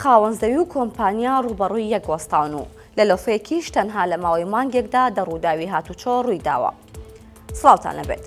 خاوەنزەوی و کۆمپانیا ڕوبەڕووی یەک وەستاون و لە لۆفەیەکیش تەنها لە ماوەی مانگێکدا دەڕووداوی هاتوچۆ ڕوویداوە. سڵاوتان لەبێت.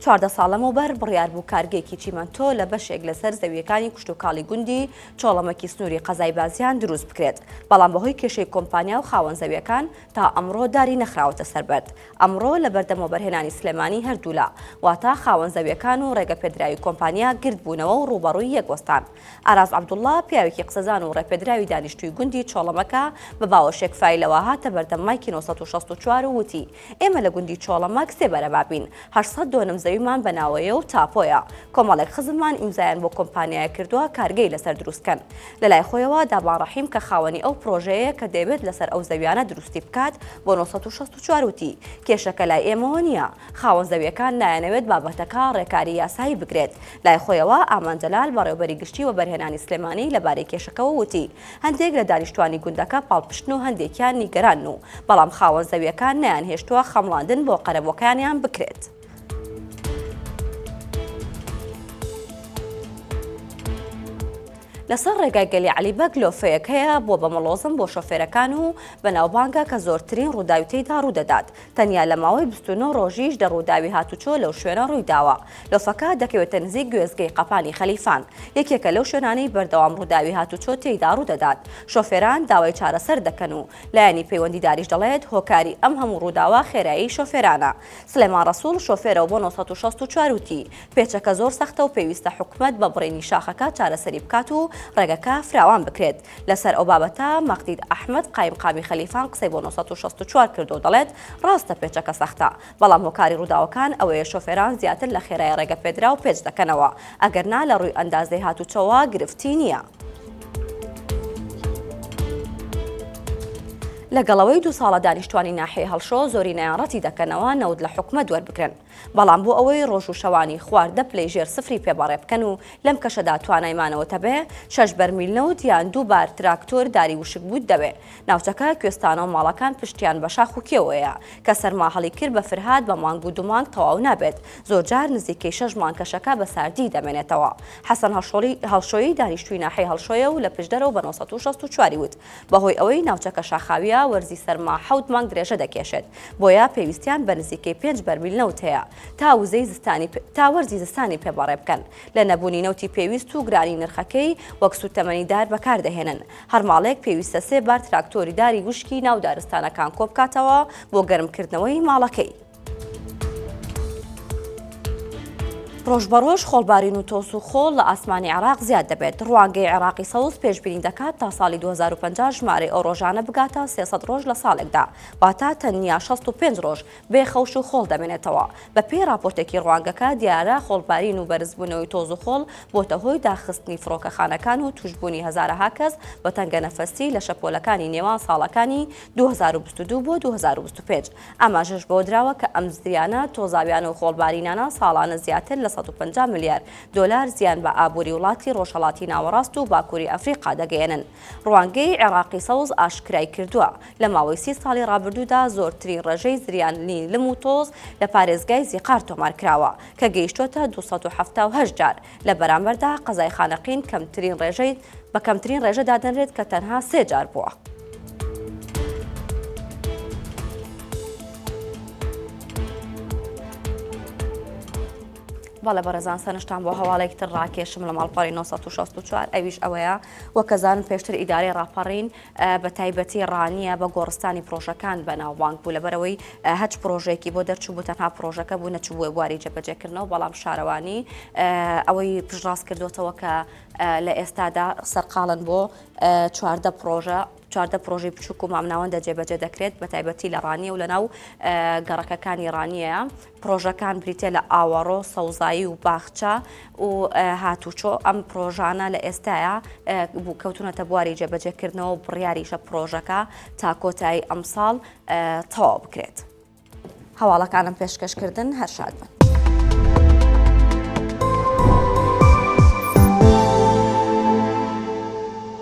14 ساڵەمەوبەر بڕیار بوو کارگەیەکی چیمەنتۆ لە بەشێک لەسەر زەویەکانی کوشتوکاڵی گوندی چۆڵەمەکی سنووری قەزای بازیان دروست بکرێت، بەڵام بەهۆی کێشەی کۆمپانیا و خاوەن زەویەکان تا ئەمڕۆ داری نەخراوەتە سەربەرد. ئەمڕۆ لە بەردەمەوە بەرهێنانی سلێمانی هەردوولا، واتە خاوەن زەویەکان و ڕێگەپێدراوی کۆمپانیا گرت بوونەوە و ڕوبەڕووی یەکوەستان. ئاراز عەبدوڵڵا پیاوێکی قسەزان و ڕێپێدراوی دانیشتووی گوندی چۆڵەمەکە بە باوەشێک فایلەوە هاتە بەردەم مایکی 1964 و وتی: ئێمە لە گوندی چۆڵەمەک سێ بەرەبابین، 800 دۆنم زەویمان بەناوەیە و تاپۆیە. کۆمەڵێک خزممان ئیمزایان بۆ کۆمپانیای کردووە کارگەی لەسەر دروستکەن. لەلای خۆیەوە دابان ڕەحیم کە خاوەنی ئەو پرۆژەیە کە دەبێت لەسەر ئەو زەویانە دروستی بکات بۆ 1964 وتی: کێشەکە لای ئێمەوە نییە، خاوەن زەویەکان نایەنەوێت بابەتەکە ڕێکاری یاسایی بگرێت. لای خۆیەوە ئامان جەلال بەڕێوەبەری گشتی و بەرهێنانی سلێمانی لەبارەی کێشەکەەوە وتی: هەندێک لە دانیشتوانی گوندەکە پاڵپشتن و هەندێکیان نیگەران و بەڵام خاوەن زەویەکان نەیانهێشتووە خەمڵاندن بۆ قەرەبۆکانیان بکرێت. لەسەر ڕێگای گەلی عەلیبەگ لۆفەیەک هەیە بۆ بەمەڵۆزم بۆ شۆفێرەکان و بەناوبانگە کە زۆرترین ڕووداوی تێیدا ڕوودەدات. تەنیا لە ماوەی 29 ڕۆژیش دەڕووداوی هاتوچۆ لەو شوێنە ڕوویداوە. لۆفەکە دەکەوێتە نزیک گوێزگەی قەپانی خەلیفان، یەکێکە لەو شوێنانەی بەردەوام ڕووداوی هاتوچۆ تێیدا ڕوودەدات. شۆفێران داوای چارەسەر دەکەن و لایەنی پەیوەندیداریش دەڵێت هۆکاری ئەم هەموو ڕووداوە خێرایی شۆفێرانە. سلێمان ڕەسوول شۆفێرەوە بۆ 1964 وتی: پێچەکە زۆر سەختە و پێویستە حکومەت بە بڕێنی شاخەکە چارەسەری بکات و ڕێگەکە فراوان بکرێت. لەسەر ئەو بابەتە مەقتید ئەحمەد قایمقامی خەلیفان قسەی بۆ 1964 کردو دەڵێت ڕاستە پێچەکە سەختە، بەڵام هۆکاری ڕووداوەکان ئەوەیە شۆفێران زیاتر لە خێرای ڕێگەپێدرا و پێچ دەکەنەوە، ئەگەرنا لە ڕووی ئەندازەی هاتوچۆوە گرفتی نییە. لەگەڵەوەی 2 ساڵە دانیشتوانی ناحیەی هەڵشۆ زۆری نەیانڕەتی دەکەنەوە نەود لە حکومەت وەربگرن، بەڵام بۆ ئەوەی ڕۆژ و شەوانی خواردە پلەی ژێر سفری پێبەڕێ بکەن و لەم کەشەدا توانایمانەوە بێ 6 بەرمیل نەوت یان 2 بار تراکتۆر داری وشک بوت دەبێ. ناوچەکە کوێستانە و ماڵەکان پشتیان بە شاخ و کێوەیە کە سەرما هەڵی کرد بە فرهاد بە مانگ و دومانگ تەواو نابێت. زۆرجار نزیکەی 6 مانگ کەشەکە بە ساردی دەمێنێتەوە. حەسەن هەڵشۆیی دانیشتووی ناحیەی هەڵشۆیە و لە پشدەرەوە بە 1964 وت: بەهۆی ئەوەی ناوچەکە شاخاویە وەرزی سەرما 7 مانگ درێژە دەکێشێت، بۆیە پێویستیان بە نزیکەی 5 بەرمیل نەوت هەیە تا وەرزی زستانی پێبەڕێ بکەن. لە نەبوونی نەوتی پێویست و گرانی نرخەکەی وەک سوتەمەنیدار بەکاردەهێنن. هەر ماڵێک پێویستە 3 بار تراکتۆری داری وشکی ناو دارستانەکان کۆبکاتەوە بۆ گەرمکردنەوەی ماڵەکەی. ڕۆژبەڕۆژ خۆڵبارین و تۆس و خۆڵ لە ئاسمانی عێراق زیاد دەبێت. ڕوانگەی عێراقی سەوز پێشبینی دەکات تا ساڵی 2050 ژمارەی ئەو ڕۆژانە بگاتە 300 ڕۆژ لە ساڵێکدا، واتە تەنیا 65 ڕۆژ بێ خەوش و خۆڵ دەمێنێتەوە. بە پێی راپۆرتێکی ڕوانگەکە دیارە خۆڵبارین و بەرزبوونەوەی تۆز و خۆڵ بۆتە هۆی داخستنی فڕۆکەخانەکان و توشبوونی هەزارەها کەس بە تەنگەنەفەستی لە شەپۆلەکانی نێوان ساڵەکانی 2022 بۆ 2025. ئاماژەش بۆ دراوە کە ئەم زریانە تۆزاویانە و خۆڵبارینانە ساڵانە زیاتر لە 150 ملیار دۆلار زیان بە ئابووری وڵاتی ڕۆژهەڵاتی ناوەڕاست و باکووری ئەفریقا دەگەێنن. ڕوانگەی عێراقی سەوز ئاشکرای کردووە لە ماوەی 30 ساڵی ڕابردوودا زۆرترین ڕێژەی زریانی لم و تۆز لە پارێزگای زیقار تۆمار کراوە کە گەیشتۆتە 278 جار. لە بەرامبەردا قەزای خانەقین بە کەمترین ڕێژە دادەنرێت کە تەنها 3 جار بووە. بەڵێ بەڕێزان سەرنجتان بۆ هەواڵێکی تر ڕاکێشم لە ماڵپەڕی 1964 ئەویش ئەوەیە وەکەزانن پێشتر ئیدارەی ڕاپەڕین بە تایبەتی ڕانیە بە گۆڕستانی پرۆژەکان بەناوبانگ بوو لەبەرەوەی هەچ پرۆژێکی بۆ دەرچوو بوو تەنها پرۆژەکە بوو نەچوو بووە بواری جێبەجێکردنەوە، بەڵام شارەوانی ئەوەی پشتڕاست کردوتەوە کە لە ئێستادا سەرقاڵن بۆ 14 پرۆژەی بچووک و مامناوەندە جێبەجێ دەکرێت بە تایبەتی لە ڕانیە و لەناو گەڕەکەکانی ڕانیەیە. پرۆژەکان بریتێ لە ئاوەڕۆ، سەوزایی و باخچە و هاتوچۆ. ئەم پرۆژانە لە ئێستاە کەوتونەتە بواری جێبەجێکردنەوە و بڕیاریشە پرۆژەکە تا کۆتایی ئەم ساڵ تەواو بکرێت. هەواڵەکانم پێشکەشکردن هەر شاد بن.